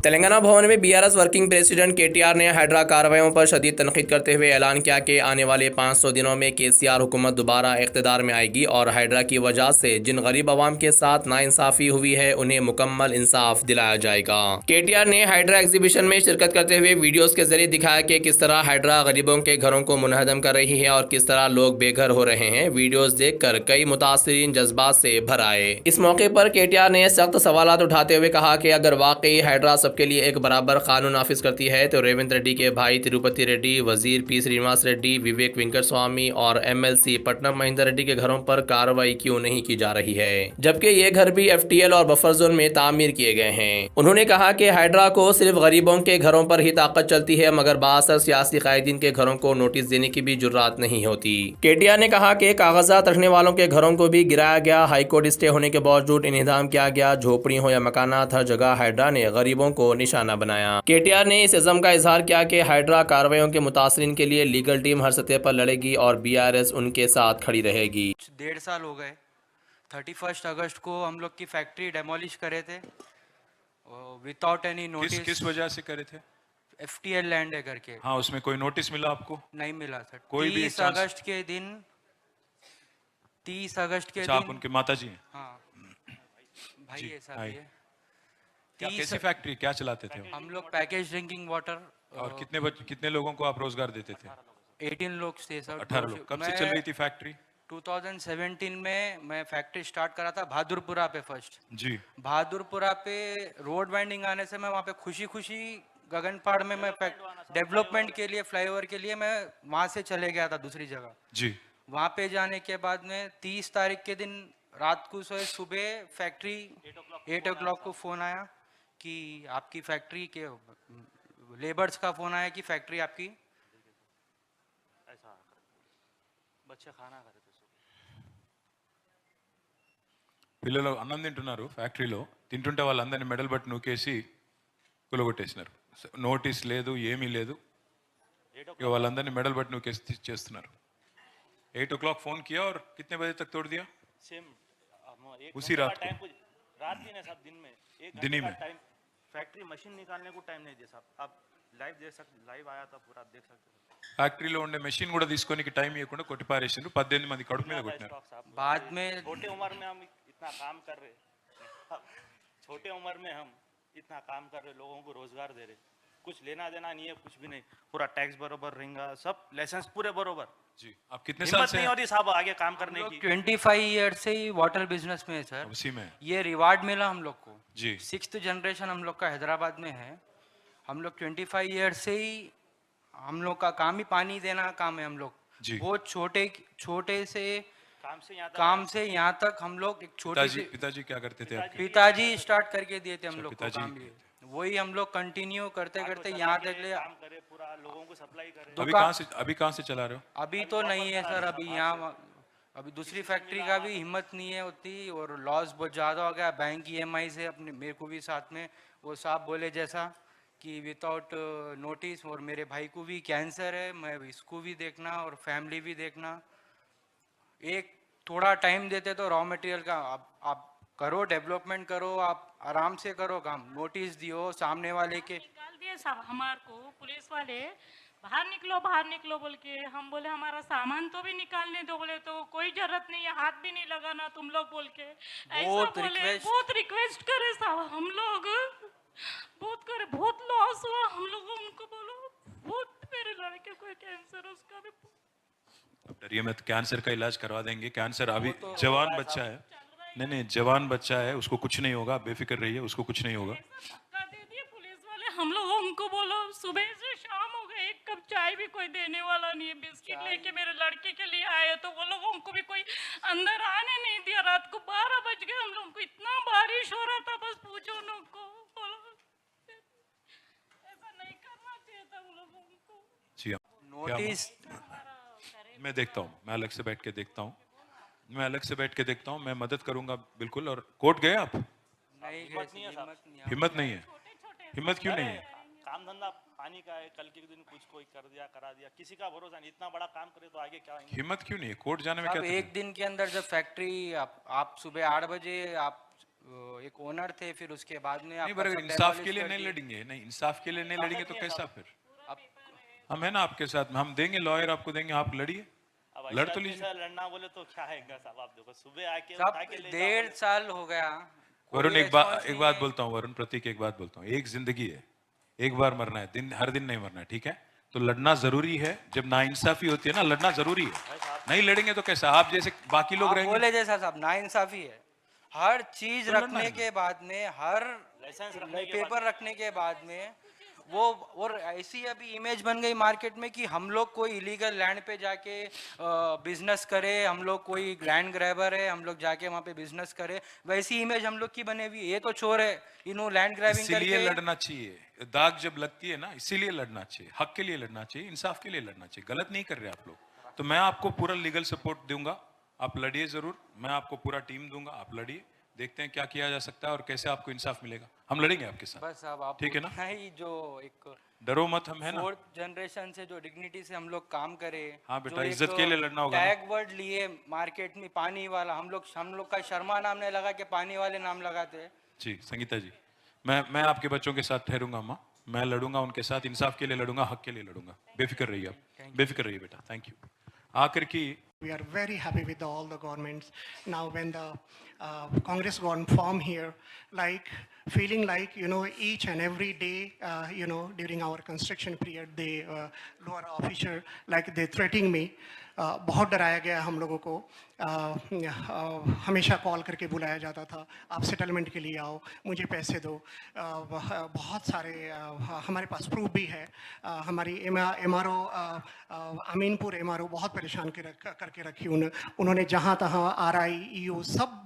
तेलंगाना भवन में BRS working president KTR ने हाइड्रा कार्रवाइयों पर शदीद तनकीद करते हुए ऐलान किया कि आने वाले 500 दिनों में केसीआर हुकूमत दोबारा इख्तिदार में आएगी और हाइड्रा की वजह से जिन गरीब आवाम के साथ नाइंसाफी हुई है उन्हें मुकम्मल इंसाफ दिलाया जाएगा। केटीआर ने हाइड्रा एग्जीबिशन में शिरकत करते हुए वीडियोज के जरिए दिखाया कि किस तरह हाइड्रा गरीबों के घरों को मुनहदम कर रही है और किस तरह लोग बेघर हो रहे हैं। वीडियोज देखकर कई मुतासरीन जज्बात से भर आए। इस मौके पर केटीआर ने सख्त सवालात उठाते हुए कहा कि अगर वाकई हाइड्रा सबके लिए एक बराबर कानून नाफिज करती है तो रेवंत रेड्डी के भाई तिरुपति रेड्डी, वजीर पी श्रीनिवास रेड्डी, विवेक वेंकट स्वामी और एमएलसी पट्टनम महेंदर रेड्डी के घरों पर कार्रवाई क्यों नहीं की जा रही है, जबकि ये घर भी एफटीएल और बफर जोन में तामीर किए गए हैं। उन्होंने कहा कि हाइड्रा को सिर्फ गरीबों के घरों पर ही ताकत चलती है, मगर बासर सियासी कायदीन के घरों को नोटिस देने की भी जुर्रात नहीं होती। केटीआर ने कहा कि कागजात रखने वालों के घरों को भी गिराया गया, हाईकोर्ट स्टे होने के बावजूद इन्हिदाम किया गया। झोपड़ी हो या मकानात, हर जगह हाइड्रा ने गरीबों को निशाना बनाया। केटीआर ने इस इज़्म का इजहार किया कि हाइड्रा कार्रवाइयों के मुतासरीन के लिए लीगल टीम हर सतह पर लड़ेगी और बीआरएस उनके साथ खड़ी रहेगी। 1.5 साल हो गए। 31 अगस्त को हम लोग की फैक्ट्री डेमोलिश करे थे विदाउट एनी नोटिस। किस वजह से करे थे? एफटीएल लैंड है करके। हाँ, उसमें कोई नोटिस मिला आपको? नहीं मिला सर। कोई भी 30 अगस्त के दिन 30 अगस्त के दिन आप उनके माता जी हैं? हाँ भाई है साहब। ये कैसी फैक्ट्री, क्या चलाते थे? हम लोग पैकेज ड्रिंकिंग वाटर। और कितने लोगों को आप रोजगार देते थे? 18 लोग थे सर। 18 लोग। कब से चल रही थी फैक्ट्री? 2017 में मैं फैक्ट्री स्टार्ट करा था बहादुरपुरा पे फर्स्ट जी। बहादुरपुरा पे रोड वाइंडिंग आने से मैं वहाँ पे खुशी खुशी गगनपाड़ में मैं डेवलपमेंट के लिए फ्लाईओवर के लिए मैं वहाँ से चले गया था दूसरी जगह जी। वहाँ पे जाने के बाद में 30 तारीख के दिन रात को सोए, सुबह फैक्ट्री 8 o'clock को फ़ोन आया कि आपकी फैक्ट्री के लेबर्स का फ़ोन आया कि फैक्ट्री आपकी ऐसा बच्चे खाना खा रहे थे। పిల్లలు అన్నం తింటున్నారు ఫ్యాక్టరీలో, తింటుంటే వాళ్ళందరినీ మెడల్ బట్టి నూకేసి కులగొట్టేసినారు. నోటీస్ లేదు, ఏమీ లేదు, ఇక వాళ్ళందరినీ మెడల్ బట్టి నూకేసి చేస్తున్నారు. 8 o'clock फोन किया और कितने बजे तक तोड़ दिया? सेम उसी रात को? रात ही नहीं साहब, दिन में दिन ही में टाइम। फैक्ट्री मशीन निकालने को टाइम नहीं दिया साहब। आप लाइव देख सकते, लाइव आया था पूरा, आप देख सकते हैं। ఫ్యాక్టరీలో ఉండే మెషిన్ కూడా తీసుకోనికి టైం ఇవ్వకుండా కొట్టి పారేసిండ్రు. 18 మంది కడుపు మీద కొట్టినారు. बाद में छोटे उम्र में हम इतना काम कर रहे, छोटे उम्र में हम इतना काम कर रहे, लोगों को रोजगार दे रहे, कुछ लेना देना नहीं है, कुछ भी नहीं, पूरा टैक्स बरोबर रहेगा, सब लाइसेंस पूरे बरोबर। जी। आप कितने साल हिम्मत से नहीं हो रही साहब आगे काम करने की। 25 ईयर से ही वाटर बिजनेस में है सर। उसी में? ये रिवार्ड मिला हम लोग को जी। 6th जनरेशन हम लोग का हैदराबाद में है। हम लोग 25 ईयर से ही हम लोग का काम ही पानी देना काम है। हम लोग जी। बहुत छोटे से काम से यहाँ तक हम लोग एक छोटी सी पिताजी क्या करते थे आपके? पिताजी स्टार्ट करके दिए थे हम लोग को पिताजी काम ये। वही हम लोग कंटिन्यू करते करते यहाँ तक ले। काम करे, पूरा लोगों को सप्लाई करे। अभी कहाँ से चला रहे हो? अभी तो नहीं है सर, अभी यहाँ अभी दूसरी फैक्ट्री का भी हिम्मत नहीं है उतनी, और लॉस बहुत ज़्यादा हो गया बैंक EMI से। अपने मेरे को भी साथ में वो साहब बोले जैसा कि विदाउट नोटिस, और मेरे भाई को भी कैंसर है, मैं इसको भी देखना और फैमिली भी देखना। एक थोड़ा टाइम देते तो रॉ मटेरियल का आप करो, डेवलपमेंट करो, आप आराम से करो काम। नोटिस दियो सामने वाले के, निकाल दिए साहब हमारे को पुलिस वाले, बाहर निकलो बोल के। हम बोले हमारा सामान तो भी निकालने दो, बोले तो कोई जरूरत नहीं है, हाथ भी नहीं लगाना तुम लोग बोल के ऐसा बोले। बहुत रिक्वेस्ट करे साहब हम लोग, बहुत करे, बहुत लॉस हुआ हम लोग। उनको बोलो बहुत, मेरे लड़के को कैंसर, उसका भी। डरिए मत, कैंसर का इलाज करवा देंगे। कैंसर अभी जवान बच्चा है, नहीं जवान बच्चा है, उसको कुछ नहीं होगा, बेफिक्र रहिए, उसको कुछ नहीं होगा। धक्का दे दिए पुलिस वाले हम लोग। उनको बोलो सुबह से शाम हो गए, एक कप चाय भी कोई देने वाला नहीं है। बिस्किट लेके मेरे लड़के के लिए आए तो वो लोग, उनको भी कोई अंदर आने नहीं दिया। रात को 12 बज गए हम लोग को, इतना बारिश हो रहा था बस पूछो लोग को। बोलो ऐसा नहीं करना चाहिए था उन लोगों को। जी हाँ, नोटिस मैं देखता हूँ, मैं अलग से बैठ के देखता हूँ, मैं मदद करूंगा बिल्कुल। और कोर्ट गए आप? नहीं, हिम्मत नहीं है? हिम्मत क्यों नहीं है? काम धंधा पानी का है, कल के दिन कुछ कोई कर दिया करा दिया, किसी का भरोसा नहीं। इतना बड़ा काम करे तो आगे क्या आएंगे? हिम्मत क्यों नहीं है? कोर्ट जाने में क्या एक दिन के अंदर जब फैक्ट्री आप सुबह 8 बजे आप एक ओनर थे, फिर उसके बाद में नहीं आपका पर अगर सब इंसाफ demolish के लिए कर नहीं दिए। लड़ेंगे, नहीं इंसाफ के लिए नहीं लड़ेंगे तो कैसा फिर? अब हम है ना आपके साथ, हम देंगे लॉयर आपको देंगे, आप लड़िए, अब लड़ ऐसे तो आदमी लीजिए। से लड़ना बोले तो क्या है साहब? आप देखो सुबह आके उठा सब के ले जाओ 1.5 साल हो गया, वरुण कोई एक बात response एक नहीं बात है। बोलता हूँ, वरुण प्रतीक एक बात बोलता हूँ, एक जिंदगी है, एक बार मरना है, दिन हर दिन नहीं मरना है, ठीक है? तो लड़ना जरूरी है, जब नाइंसाफी होती है ना लड़ना जरूरी है, नहीं लड़ेंगे तो कैसा? आप जैसे बाकी लोग आप रहेंगे। बोले जैसा साहब नाइंसाफी है, हर चीज तो लड़ना रखने है के बाद में, हर लाइसेंस रखने के पेपर रखने के बाद में वो, और ऐसी अभी इमेज बन गई मार्केट में कि हम लोग कोई इलीगल लैंड पे जाके बिजनेस करे, हम लोग कोई लैंड ग्रैबर है, हम लोग जाके वहाँ पे बिजनेस करे, वैसी इमेज हम लोग की बनी हुई है। ये तो चोर है, इन्हों लैंड ग्रैबिंग इसीलिए करके। लड़ना चाहिए, दाग जब लगती है ना इसीलिए लड़ना चाहिए, हक के लिए लड़ना चाहिए, इंसाफ के लिए लड़ना चाहिए। गलत नहीं कर रहे आप लोग, तो मैं आपको पूरा लीगल सपोर्ट दूंगा, आप लड़िए जरूर, मैं आपको पूरा टीम दूंगा, आप लड़िए, देखते हैं क्या किया जा सकता है और कैसे आपको इंसाफ मिलेगा, हम लड़ेंगे आपके साथ। बस अब आप ठीक है ना? उतना ही जो एक डरो मत, हम है ना। 4th जनरेशन से जो डिग्निटी से हम लोग काम करे, हाँ बेटा, जो एक इज्जत के लिए लड़ना होगा ना। टैग वर्ड लिए मार्केट में पानी वाला, हम लोग का शर्मा नाम नहीं लगा के पानी वाले नाम लगाते हैं। जी संगीता जी, मैं आपके बच्चों के साथ ठहरूंगा अम्मा, मैं लड़ूंगा उनके साथ, इंसाफ के लिए लड़ूंगा, हक के लिए लड़ूंगा, बेफिक्र रहिए आप, बेफिक्र रहिए बेटा, थैंक यू। आखिर की We are very happy with all the governments. Now when the Congress got formed here, like feeling like, each and every day, during our construction period, they lower officer, like they threatening me. बहुत डराया गया हम लोगों को, हमेशा call करके बुलाया जाता था, आप सेटलमेंट के लिए आओ, मुझे पैसे दो, बहुत सारे हमारे पास प्रूफ भी है, हमारी MRO अमीनपुर MRO बहुत परेशान करके रखी उन्होंने, जहाँ तहाँ RI EO सब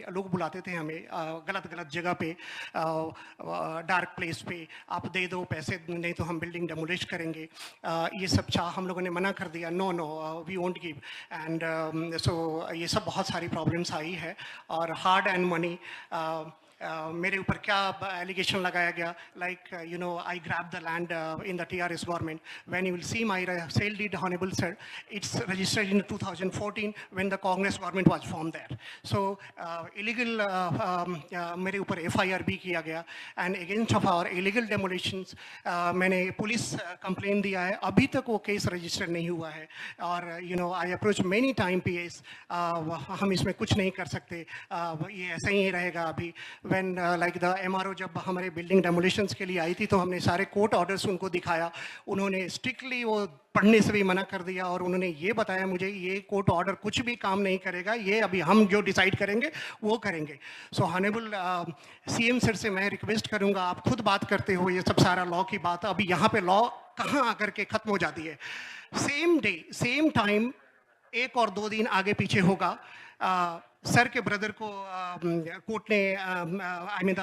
लोग बुलाते थे हमें, गलत जगह पे, डार्क प्लेस पे, आप दे दो पैसे, नहीं तो हम बिल्डिंग डेमोलिश करेंगे, ये सब हम लोगों ने मना कर दिया, no we won't give, and so ये सब बहुत सारी प्रॉब्लम्स आई है। और हार्ड एंड मनी, मेरे ऊपर क्या एलिगेशन लगाया गया, like I grab the land in the TRS government, when you will see my sale deed honourable sir, it's registered in 2014 when the Congress government was form there, so illegal मेरे ऊपर FIR भी किया गया, and against of our illegal demolitions मैंने police complain दिया है, अभी तक वो केस रजिस्टर नहीं हुआ है, और I approach many time PS, हम इसमें कुछ नहीं कर सकते, ये ऐसा ही रहेगा अभी। व्हेन लाइक द MRO जब हमारे बिल्डिंग डेमोलिशंस के लिए आई थी, तो हमने सारे कोर्ट ऑर्डर्स उनको दिखाया, उन्होंने स्ट्रिक्टली वो पढ़ने से भी मना कर दिया, और उन्होंने ये बताया मुझे ये कोर्ट ऑर्डर कुछ भी काम नहीं करेगा, ये अभी हम जो डिसाइड करेंगे वो करेंगे। सो ऑनरेबल CM सर से मैं रिक्वेस्ट करूंगा, आप खुद बात करते हो ये सब सारा लॉ की बात, अभी यहाँ पे लॉ कहाँ आकर के ख़त्म हो जाती है, सेम डे सेम टाइम 1 और 2 दिन आगे पीछे होगा। सर के ब्रदर को कोर्ट ने आई मीन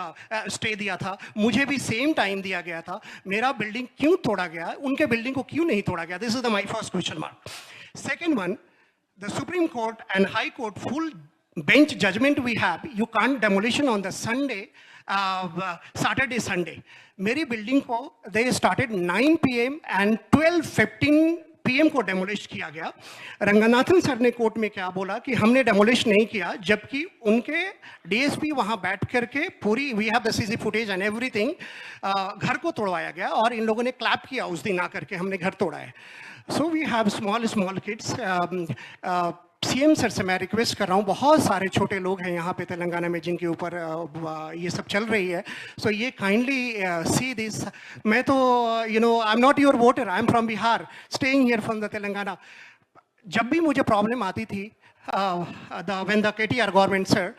स्टे दिया था, मुझे भी सेम टाइम दिया गया था, मेरा बिल्डिंग क्यों तोड़ा गया, उनके बिल्डिंग को क्यों नहीं तोड़ा गया? This is the my first question mark. Second one, the supreme court and high court full bench judgment we have, you can't demolition on the Sunday, Saturday Sunday. मेरी बिल्डिंग को they started 9 PM and 12:15 PM को demolish किया गया। Ranganathan sir ने court में क्या बोला कि हमने डेमोलिश नहीं किया, जबकि उनके DSP वहाँ बैठ करके पूरी, we have the CC footage and everything, घर को तोड़वाया गया और इन लोगों ने क्लैप किया उस दिन आकर के, हमने घर तोड़ा है। So we have small kids. CM sir से मैं रिक्वेस्ट कर रहा हूँ, बहुत सारे छोटे लोग हैं यहाँ पे तेलंगाना में जिनके ऊपर ये सब चल रही है, सो ये काइंडली सी दिस। मैं तो I am not your voter, I am from Bihar, staying here from the Telangana. जब भी मुझे प्रॉब्लम आती थी when the KTR government sir,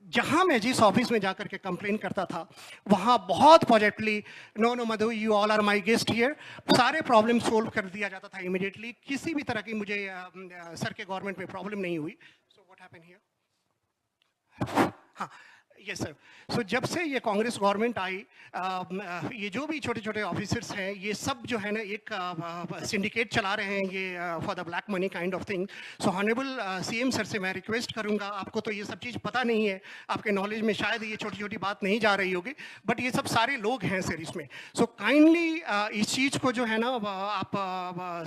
जहाँ मैं जिस ऑफिस में जाकर के कंप्लेन करता था, वहाँ बहुत positively, no Madhu you all are my guest here, सारे प्रॉब्लम सोल्व कर दिया जाता था इमीडिएटली, किसी भी तरह की मुझे सर के गवर्नमेंट में प्रॉब्लम नहीं हुई। So what happened here? हाँ, यस सर। सो जब से ये कांग्रेस गवर्नमेंट आई, ये जो भी छोटे छोटे ऑफिसर्स हैं ये सब जो है ना एक सिंडिकेट चला रहे हैं ये for the black money kind of thing. So honourable CM sir से मैं रिक्वेस्ट करूंगा, आपको तो ये सब चीज़ पता नहीं है, आपके नॉलेज में शायद ये छोटी छोटी बात नहीं जा रही होगी, बट ये सब सारे लोग हैं सर इसमें। सो काइंडली इस चीज़ को जो है ना आप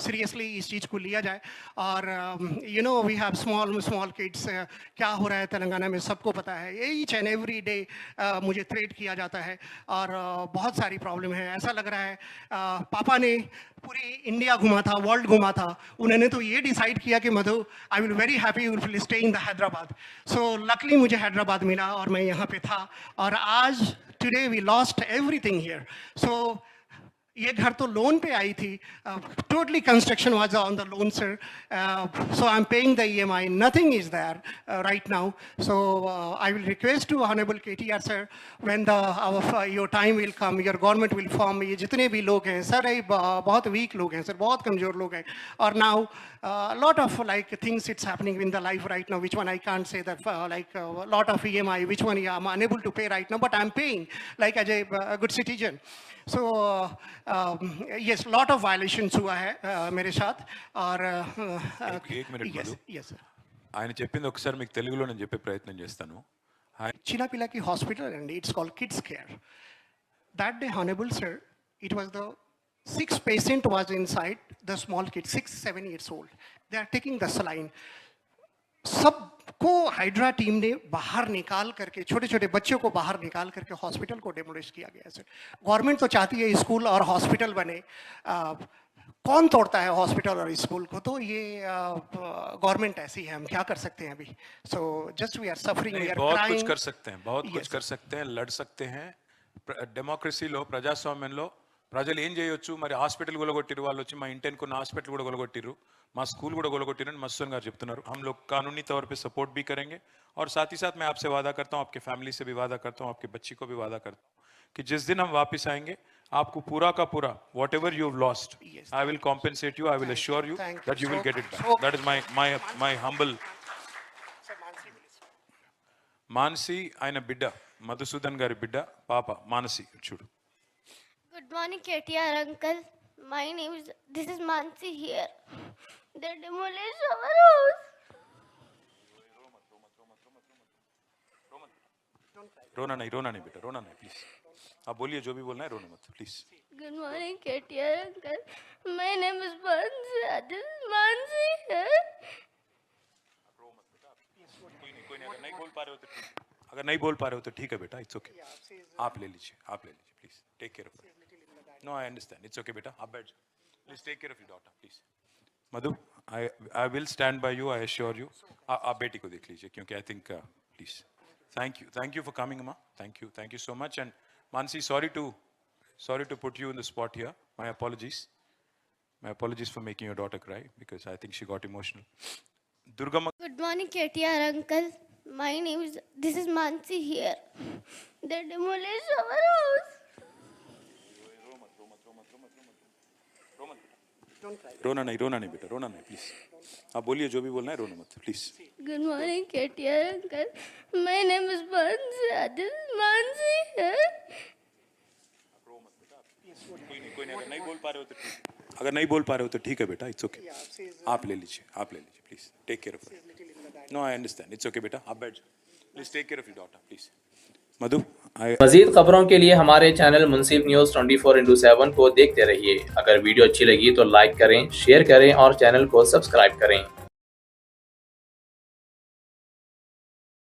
सीरियसली इस चीज़ को लिया जाए। और you know we have small kids, क्या हो रहा है तेलंगाना में सबको पता है। ईच एंड एवरी डे मुझे थ्रेट किया जाता है और बहुत सारी प्रॉब्लम है। ऐसा लग रहा है पापा ने पूरी इंडिया घुमा था, वर्ल्ड घुमा था, उन्होंने तो ये डिसाइड किया कि Madhu I will very happy will stay in the Hyderabad. So luckily मुझे हैदराबाद मिला और मैं यहाँ पे था, और आज today we lost everything here. So ये घर तो लोन पे आई थी, totally construction was on the loan sir, so I am paying the EMI, nothing is there right now. So I will request to honourable KTR sir, when the your time will come, your government will form, ये जितने भी लोग हैं sir, ये बहुत week लोग हैं sir, बहुत कमजोर लोग हैं। और now lot of like things it's happening in the life right now, which one I can't say that like lot of EMI, which one I'm unable to pay right now, but I'm paying like as a good citizen. So yes, lot of violations हुआ है मेरे साथ। और एक minute yes, Madhu. yes sir. ఆయన చెప్పింది ఒకసారి మీకు తెలుగులో నేను చెప్పే ప్రయత్నం చేస్తాను. Chinapilla ki hospital and it's called Kids Care. That day, Honorable sir, it was the 6 patient was inside, the small kid, 6-7 years old. They are taking the saline. सबको हाइड्रा टीम ने बाहर निकाल करके, छोटे छोटे बच्चों को बाहर निकाल करके हॉस्पिटल को डेमोलिश किया गया सर। गवर्नमेंट तो चाहती है स्कूल और हॉस्पिटल बने, कौन तोड़ता है हॉस्पिटल और स्कूल को? तो ये गवर्नमेंट ऐसी है, हम क्या कर सकते हैं अभी? So just we are suffering, we are बहुत कुछ क्राइंग। कर सकते हैं, बहुत कुछ कर सकते हैं, लड़ सकते हैं. డెమోక్రసీలో ప్రజాస్వామ్యంలో ప్రజలు ఏం చేయొచ్చు? మరి హాస్పిటల్ గొలగొట్టిరు, వాళ్ళు వచ్చి మా ఇంటి అనుకున్న హాస్పిటల్ కూడా గొలగొట్టిరు, మా స్కూల్ కూడా గొలగొట్టిరు అని మస్తూన్ గారు చెప్తున్నారు. हम लोग कानूनी तौर पे सपोर्ट भी करेंगे और साथ ही साथ मैं आपसे वादा करता हूँ, आपके फैमिली से भी वादा करता हूँ, आपके बच्ची को भी वादा करता हूँ कि जिस दिन हम वापस आएंगे आपको पूरा का पूरा whatever you have lost, I will compensate you, I will assure you that you will get it back. That is my humble. Manasi ఆయన బిడ్డ, మధుసూదన్ గారి బిడ్డ పాప మానసి, చూడు. Good morning, KTR uncle. My name is, this is Mansi here. They demolished our house. रोना नहीं बेटा, रोना नहीं प्लीज. आप बोलिए जो भी बोलना है, रोना मत please. Good morning, KTR uncle. My name is Mansi. This is Mansi here. अगर नहीं बोल पा रहे हो तो ठीक, अगर नहीं बोल पा रहे हो तो ठीक है बेटा, इट्स ओके. आप ले लीजिए please. Take care of. No I understand, it's okay बेटा, आप बैठ जाओ. Please take care of your daughter please. Madhu, I will stand by you, I assure you. आप बेटी को देख लीजिए, क्योंकि I think please. Thank you for coming अम्मा. Thank you so much. And Mansi, sorry to put you in the spot here. My apologies for making your daughter cry, because I think she got emotional. Durgamma. Good morning, KTR uncle. My name is, this is Mansi here. They demolished our house. रोना नहीं बेटा, रोना नहीं please. आप बोलिए जो भी बोलना है, रोना मत please. Good morning, KTR uncle. My name is Mansi. This is Mansi here. कोई नहीं, अगर नहीं बोल पा रहे हो तो ठीक, अगर नहीं बोल पा रहे हो तो ठीक है बेटा, इट्स ओके. आप ले लीजिए please. Take care of. No I understand, it's okay बेटा, आप बैठ जाओ. Please take care of your daughter please. Madhu, मजीद खबरों के लिए हमारे चैनल मुंसिफ न्यूज़ 24/7 को देखते रहिए. अगर वीडियो अच्छी लगी तो लाइक करें, शेयर करें और चैनल को सब्सक्राइब करें.